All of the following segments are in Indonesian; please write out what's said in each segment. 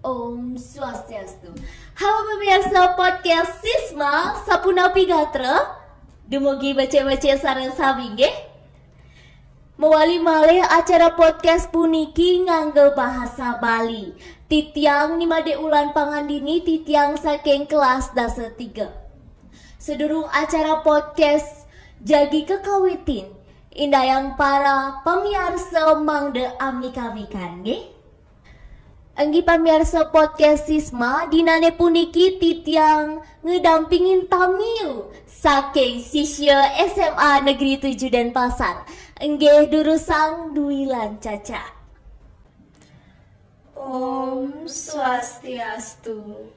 Om Swastiastu. Halo pemirsa podcast Sisma Sapunapi Gatra. Dumugi baca-baca sareng sami nggih. Mewali malih acara podcast puniki nganggo bahasa Bali. Titiang nimade ulan pangandini titiang saking kelas dasar 3. Sedurung acara podcast jagi kekawitin indayang para pemirsa mangde amika-mikan nggih. Anggi pamirsa podcast Sisma dinane puniki titiang ngedampingin tamiu saking sisya SMA Negeri 7 Denpasar. Enggih durusang Duilan Caca. Om Swastiastu.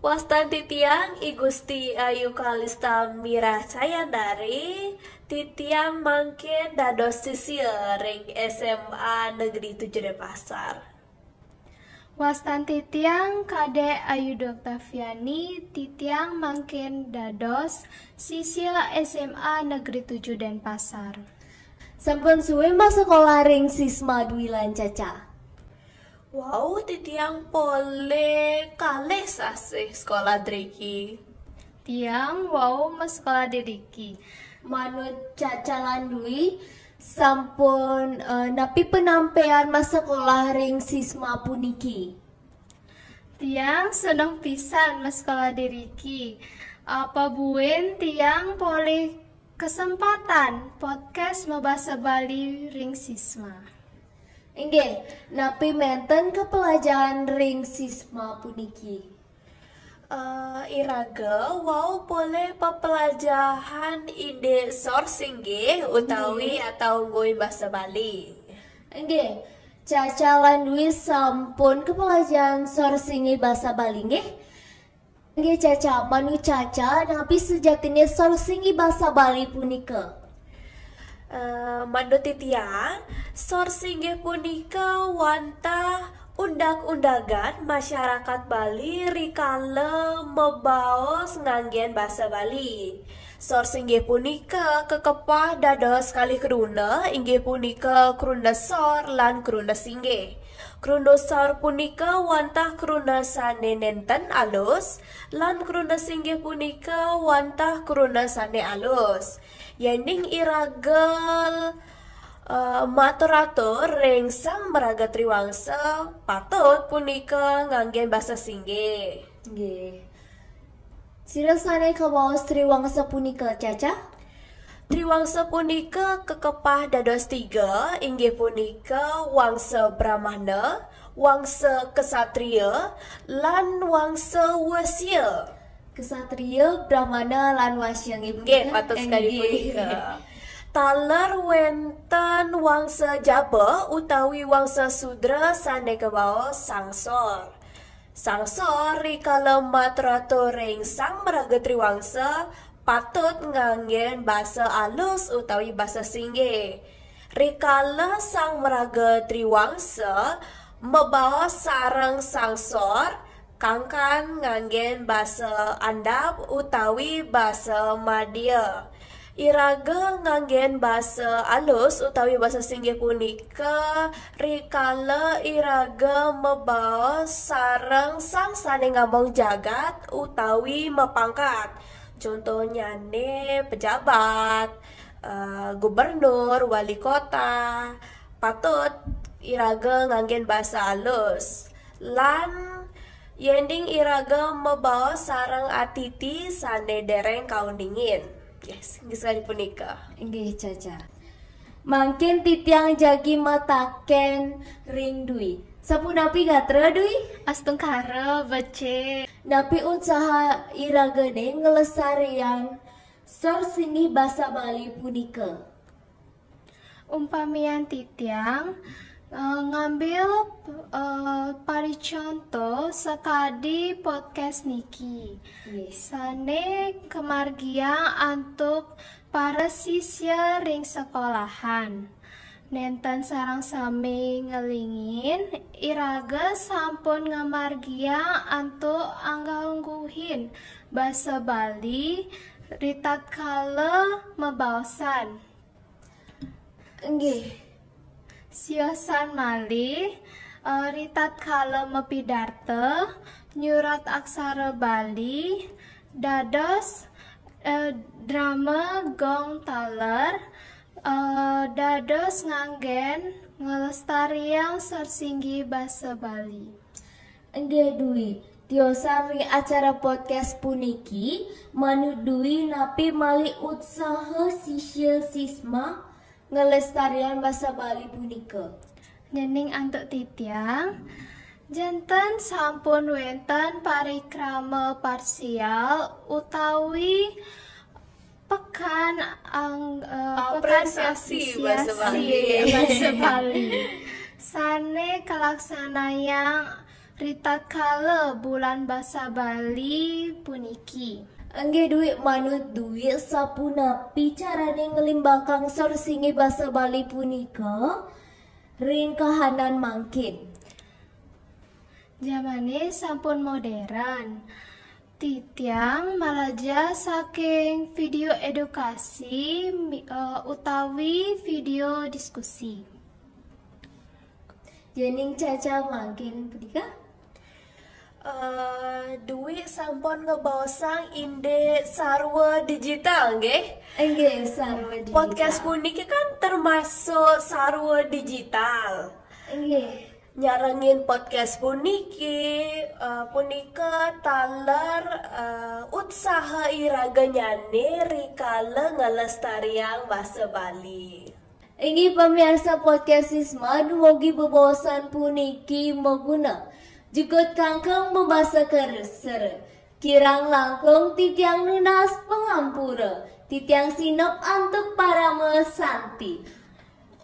Wastan titiang I Gusti Ayu Kalista Mira Cayandari titiang mangkin dados sisya ring SMA Negeri 7 Denpasar. Wastan titiang Kade Ayu Doktaviani titiang mangkin dados sisya SMA Negeri 7 Denpasar. Sampun suwe mbak sekolah ring Sisma Duilan Caca. Wow, titiang pole kalih sasih sekolah driki. Tiang wow mas sekolah diriki. Manut Caca Landui sampun napi penampian mas sekolah ring Sisma puniki. Tiang seneng pisan mas sekolah diriki. Apa buen tiang boleh kesempatan podcast membahasa Bali ring Sisma. Inggih, napi menten kepelajaran ring Sisma puniki. Iraga wow boleh pepelajaran ide sourcing utawi atau nggoy bahasa Bali. Nggih, Caca Landui sampun kepelajaran sourcing bahasa Bali nggih. Nggih Caca, manu Caca napi sejatine sourcing bahasa Bali punika. Mando titiang sourcing punika wantah undang-undangan masyarakat Bali rikala mebaos nganggen bahasa Bali. Sourcing punika kekepah dados kalih kruna inggih punika kruna sor lan kruna singgih. Kruna sor punika wantah kruna sane nenten alus lan kruna singgih punika wantah kruna sane alus. Yening iragel maturatur ring sang meraga triwangsa patut punika nganggen basa singgih. Nggih. Sirasane kawaos triwangsa punika Caca? Triwangsa punika kekepah dados 3 inggih punika wangsa Brahmana, wangsa Kesatria, lan wangsa Wasya. Kesatria, Brahmana, lan Wasya nggih patut sekali punika. Taler wenten wangsa Jaba utawi wangsa Sudra sane kebaos sangsor. Sangsor rikala maturatur ring sang meraga triwangsa patut nganggen basa alus utawi basa singgih. Rikala sang meraga triwangsa mebaos sareng sangsor kangkan nganggen basa andap utawi basa madya. Iraga nganggen basa alus utawi basa singgih punika rikala iraga mebaos sareng sang sane ngambong jagat utawi mepangkat. Contohnya pejabat, gubernur, wali kota patut iraga nganggen basa alus. Lan yending iraga mebaos sareng atiti sane dereng kaundingin. Yes, sekali punika. Nggih Caca. Mangkin titiang jagi mataken ring Dui. Sapunapi gatra Dui? Astungkara bace. Napi usaha iragane ngelestarian sourcing bahasa Bali punika. Umpamian titiang ngambil paricontoh sekadi podcast niki. Sane kemargia untuk para sisya ring sekolahan. Nenten sarang sami ngelingin iraga sampun ngamargia untuk anggangguhin bahasa Bali ritat kala mebaosan. Nggih. Siosan malih Ritat kala mepidarte, nyurat aksara Bali, dados drama gong taler, dados nganggen ngelestariang Sorsinggi basa Bali. Enggak Dwi, tiosari acara podcast puniki manut Dwi napi mali usaha sisya sisma ngelestarian basa Bali punika. Nyening antuk titiang, janten sampun wenten parikrama parsial utawi pekan Apresiasi basa Bali. basa Bali. Sane kalaksanayang ritat kala bulan basa Bali puniki. Enggak Dwi, manut Dwi sapunapi carane ngelimbangkang Sorsingi basa Bali punika rin kahanan mangkin. Zamane sampun modern. Titiang malaja saking video edukasi utawi video diskusi. Jening Caca mangkin punika? Dwi sampun ngebosang inde sarwa digital nggih. Enggak sarwa digital. Podcast puniki kan termasuk sarwa digital. Enggak. Nyarengin podcast puniki punika taler usaha iraganyane rikala ngelestariang basa Bali. Ini pemirsa podcast Sisma dumugi bebosan puniki maguna. Jukut kangkang membasa kereser. Kirang langkung titiang nunas pengampura. Titiang sinop antuk para mesanti.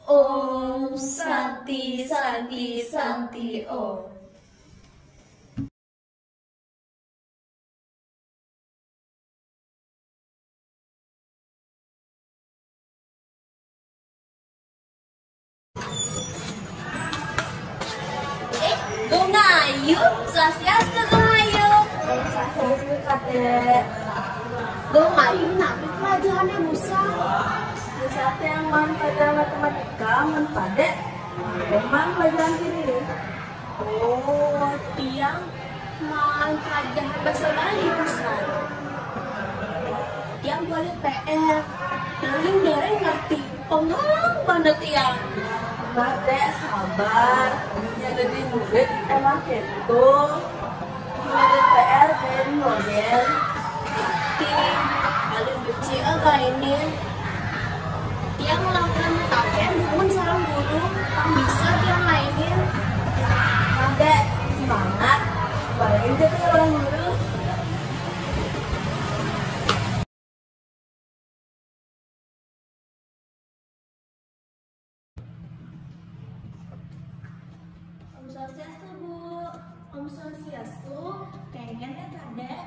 Om Santi Santi Santi Om. Gongayu, swastiastu Gongayu. Swastiastu Kadek. Gongayu nabi pelajarannya Musa. Musa yang man pelajaran matematika, man padek. Memang pelajaran kiri. Oh, tiang man pelajaran bahasa Bali Musa. Tiang boleh PR. Paling dari ngerti. Pengalang banget tiang. Padek sabar. Jadi murid emang gitu. Murid PR dan model. Paling benci agak ini. Tiang melakukan taken pun sarang guru yang bisa tiang mainin. Padek semangat. Bayangin jadi orang guru. Om Swastiastu Bu. Om Swastiastu. Kayaknya Kadek.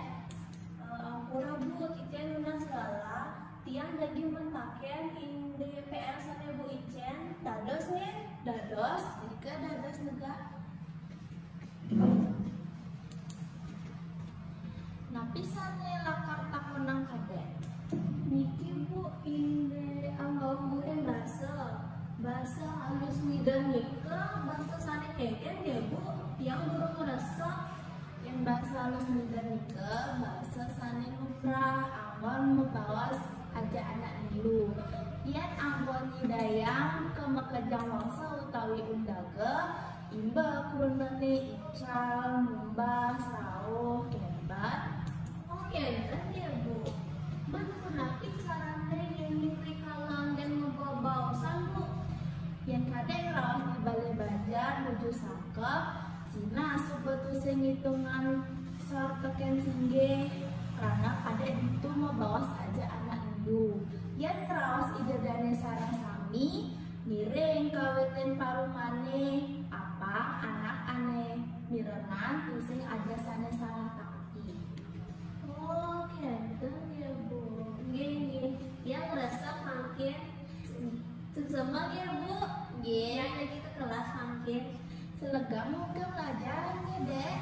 Ampura Bu, titian lunas segala. Tiang lagi mentaken inde PR sana Bu Icen. Dados nih, dados. Jika dados nega. Napi sana lakar tak menang Kadek. Niki Bu inde anggap Bu bahasa halus midan nika bahasa sana keken ya Bu. Tiang baru merasa yang bahasa halus midan nika bahasa sana nubrah anggon membawa aja anak dulu. Yan anggon hidayang ke mekejang wangsa utawi undaga imba kurunane ical mumbah sawuh kebat. Oke, ya Bu. Menapi carane yang diberikan dan membawa-bawasan Bu. Yang kadang rawat di balai bajar menuju sangka Cina sebetul hitungan sor teken singge karena pada itu mau bawa saja anak hindu yang rawas ijadane sarang sami miring kawetin parumane apa anak aneh mirenan tusing aja sana salah takti. Oh kenten ya Bu. Gini yang rasa makin sesama ya Bu. Yang lagi ke kelas makin selega mau ke pelajarannya Dek.